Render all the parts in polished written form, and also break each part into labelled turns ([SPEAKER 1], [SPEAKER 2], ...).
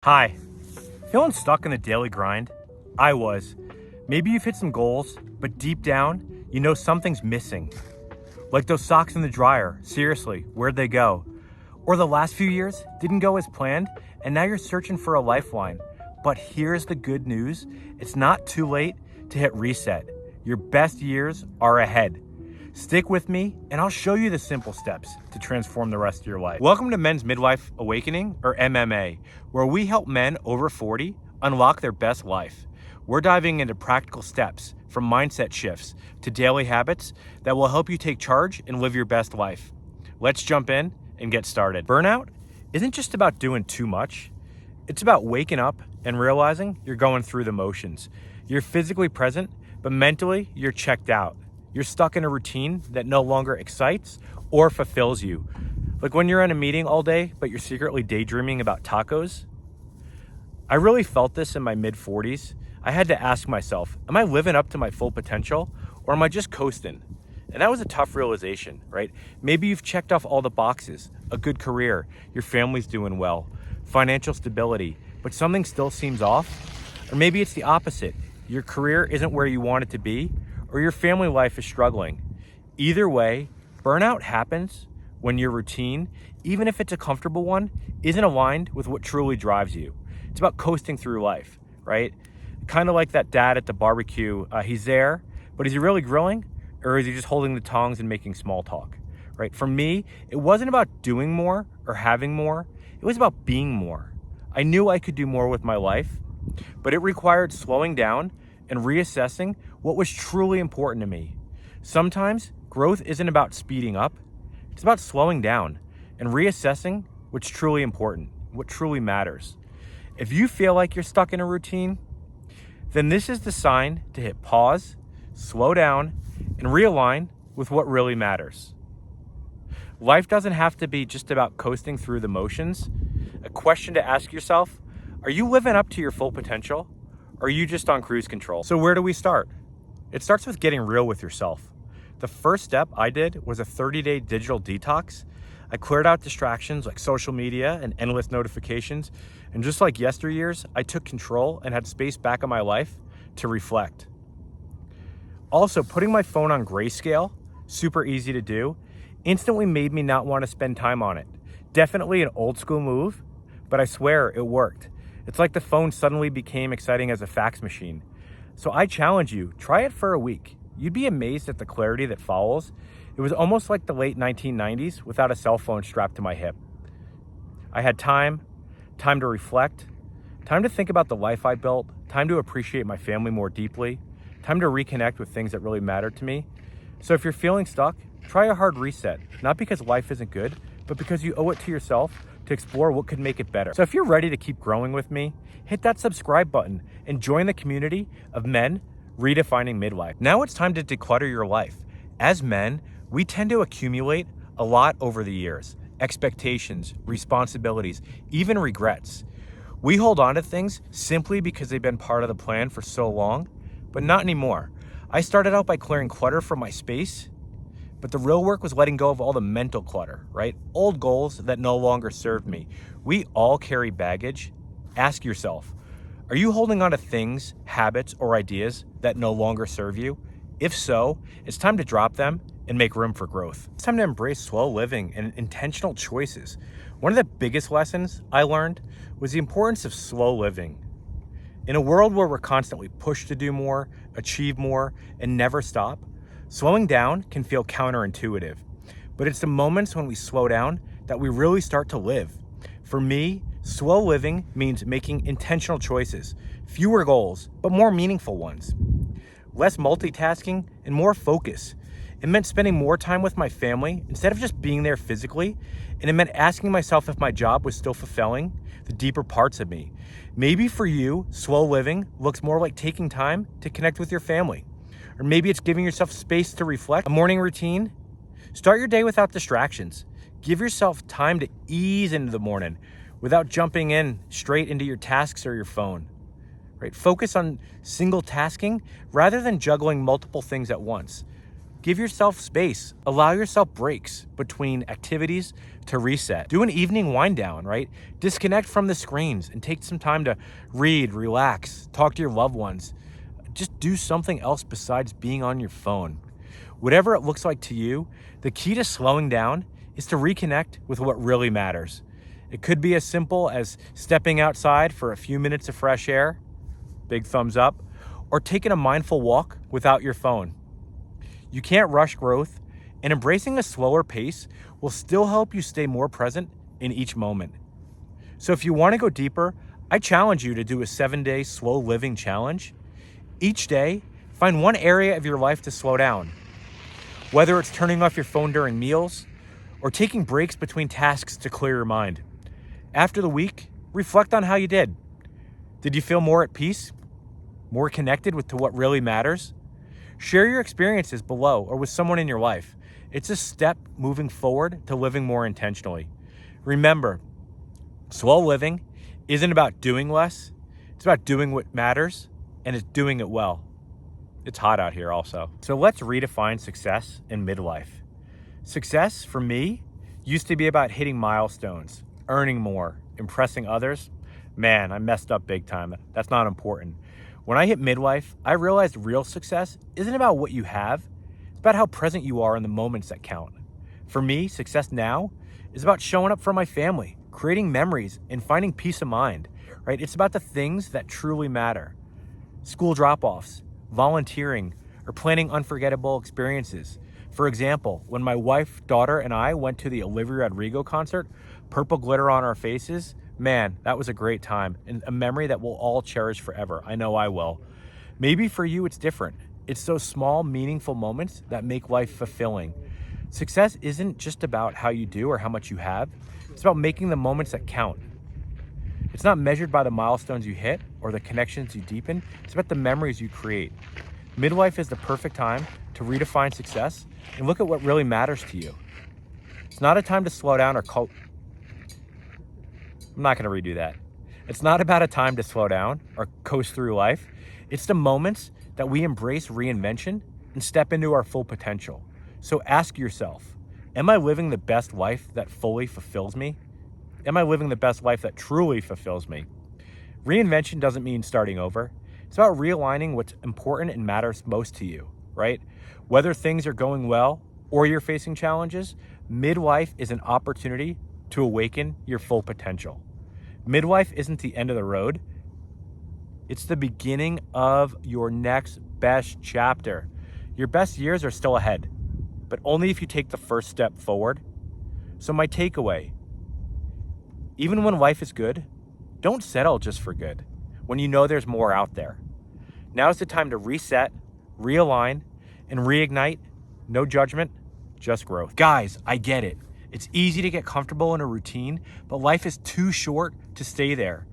[SPEAKER 1] Hi. Feeling stuck in the daily grind? I was. Maybe you've hit some goals, but deep down, you know something's missing. Like those socks in the dryer. Seriously, where'd they go? Or the last few years didn't go as planned, and now you're searching for a lifeline. But here's the good news. It's not too late to hit reset. Your best years are ahead. Stick with me, and I'll show you the simple steps to transform the rest of your life. Welcome to Men's Midlife Awakening, or MMA, where we help men over 40 unlock their best life. We're diving into practical steps from mindset shifts to daily habits that will help you take charge and live your best life. Let's jump in and get started. Burnout isn't just about doing too much. It's about waking up and realizing you're going through the motions. You're physically present, but mentally you're checked out. You're stuck in a routine that no longer excites or fulfills you. Like when you're in a meeting all day, but you're secretly daydreaming about tacos. I really felt this in my mid-40s. I had to ask myself, am I living up to my full potential or am I just coasting? And that was a tough realization, right? Maybe you've checked off all the boxes, a good career, your family's doing well, financial stability, but something still seems off. Or maybe it's the opposite. Your career isn't where you want it to be, or your family life is struggling. Either way, burnout happens when your routine, even if it's a comfortable one, isn't aligned with what truly drives you. It's about coasting through life, right? Kind of like that dad at the barbecue. He's there, but is he really grilling? Or is he just holding the tongs and making small talk, right? For me, it wasn't about doing more or having more. It was about being more. I knew I could do more with my life, but it required slowing down and reassessing what was truly important to me. Sometimes growth isn't about speeding up. It's about slowing down and reassessing what's truly important, what truly matters. If you feel like you're stuck in a routine, then this is the sign to hit pause, slow down, and realign with what really matters. Life doesn't have to be just about coasting through the motions. A question to ask yourself, are you living up to your full potential? Or are you just on cruise control? So where do we start? It starts with getting real with yourself. The first step I did was a 30-day digital detox. I cleared out distractions like social media and endless notifications. And just like yesteryears, I took control and had space back in my life to reflect. Also, putting my phone on grayscale, super easy to do, instantly made me not want to spend time on it. Definitely an old school move, but I swear it worked. It's like the phone suddenly became exciting as a fax machine. So I challenge you, try it for a week. You'd be amazed at the clarity that follows. It was almost like the late 1990s without a cell phone strapped to my hip. I had time to reflect, time to think about the life I built, time to appreciate my family more deeply, time to reconnect with things that really mattered to me. So if you're feeling stuck, try a hard reset, not because life isn't good, but because you owe it to yourself to explore what could make it better. So if you're ready to keep growing with me, hit that subscribe button and join the community of men redefining midlife. Now it's time to declutter your life. As men, we tend to accumulate a lot over the years. Expectations, responsibilities, even regrets. We hold on to things simply because they've been part of the plan for so long, but not anymore. I started out by clearing clutter from my space, but the real work was letting go of all the mental clutter, right? Old goals that no longer serve me. We all carry baggage. Ask yourself, are you holding on to things, habits, or ideas that no longer serve you? If so, it's time to drop them and make room for growth. It's time to embrace slow living and intentional choices. One of the biggest lessons I learned was the importance of slow living. In a world where we're constantly pushed to do more, achieve more, and never stop, slowing down can feel counterintuitive, but it's the moments when we slow down that we really start to live. For me, slow living means making intentional choices, fewer goals, but more meaningful ones. Less multitasking and more focus. It meant spending more time with my family instead of just being there physically, and it meant asking myself if my job was still fulfilling the deeper parts of me. Maybe for you, slow living looks more like taking time to connect with your family. Or maybe it's giving yourself space to reflect. A morning routine. Start your day without distractions. Give yourself time to ease into the morning without jumping in straight into your tasks or your phone. Right? Focus on single tasking rather than juggling multiple things at once. Give yourself space. Allow yourself breaks between activities to reset. Do an evening wind down, right? Disconnect from the screens and take some time to read, relax, talk to your loved ones. Just do something else besides being on your phone. Whatever it looks like to you, the key to slowing down is to reconnect with what really matters. It could be as simple as stepping outside for a few minutes of fresh air, big thumbs up, or taking a mindful walk without your phone. You can't rush growth, and embracing a slower pace will still help you stay more present in each moment. So if you want to go deeper, I challenge you to do a 7-day slow living challenge. Each day, find one area of your life to slow down. Whether it's turning off your phone during meals or taking breaks between tasks to clear your mind. After the week, reflect on how you did. Did you feel more at peace? More connected to what really matters? Share your experiences below or with someone in your life. It's a step moving forward to living more intentionally. Remember, slow living isn't about doing less. It's about doing what matters, and it's doing it well. It's hot out here also. So let's redefine success in midlife. Success for me used to be about hitting milestones, earning more, impressing others. Man, I messed up big time. That's not important. When I hit midlife, I realized real success isn't about what you have. It's about how present you are in the moments that count. For me, success now is about showing up for my family, creating memories, and finding peace of mind, right? It's about the things that truly matter. School drop-offs, volunteering, or planning unforgettable experiences. For example, when my wife, daughter, and I went to the Olivia Rodrigo concert, purple glitter on our faces, man, that was a great time and a memory that we'll all cherish forever. I know I will. Maybe for you, it's different. It's those small, meaningful moments that make life fulfilling. Success isn't just about how you do or how much you have. It's about making the moments that count. It's not measured by the milestones you hit or the connections you deepen. It's about the memories you create. Midlife is the perfect time to redefine success and look at what really matters to you. It's not a time to slow down or I'm not going to redo that. It's not about a time to slow down or coast through life. It's the moments that we embrace reinvention and step into our full potential. So ask yourself, am I living the best life that fully fulfills me? Am I living the best life that truly fulfills me? Reinvention doesn't mean starting over. It's about realigning what's important and matters most to you, right? Whether things are going well or you're facing challenges, midlife is an opportunity to awaken your full potential. Midlife isn't the end of the road. It's the beginning of your next best chapter. Your best years are still ahead, but only if you take the first step forward. So my takeaway, even when life is good, don't settle just for good when you know there's more out there. Now's the time to reset, realign, and reignite. No judgment, just growth. Guys, I get it. It's easy to get comfortable in a routine, but life is too short to stay there.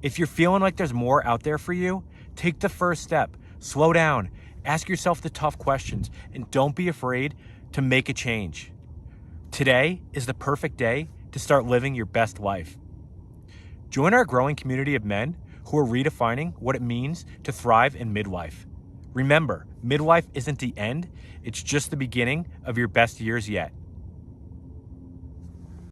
[SPEAKER 1] If you're feeling like there's more out there for you, take the first step, slow down, ask yourself the tough questions, and don't be afraid to make a change. Today is the perfect day to start living your best life. Join our growing community of men who are redefining what it means to thrive in midlife. Remember, midlife isn't the end, it's just the beginning of your best years yet.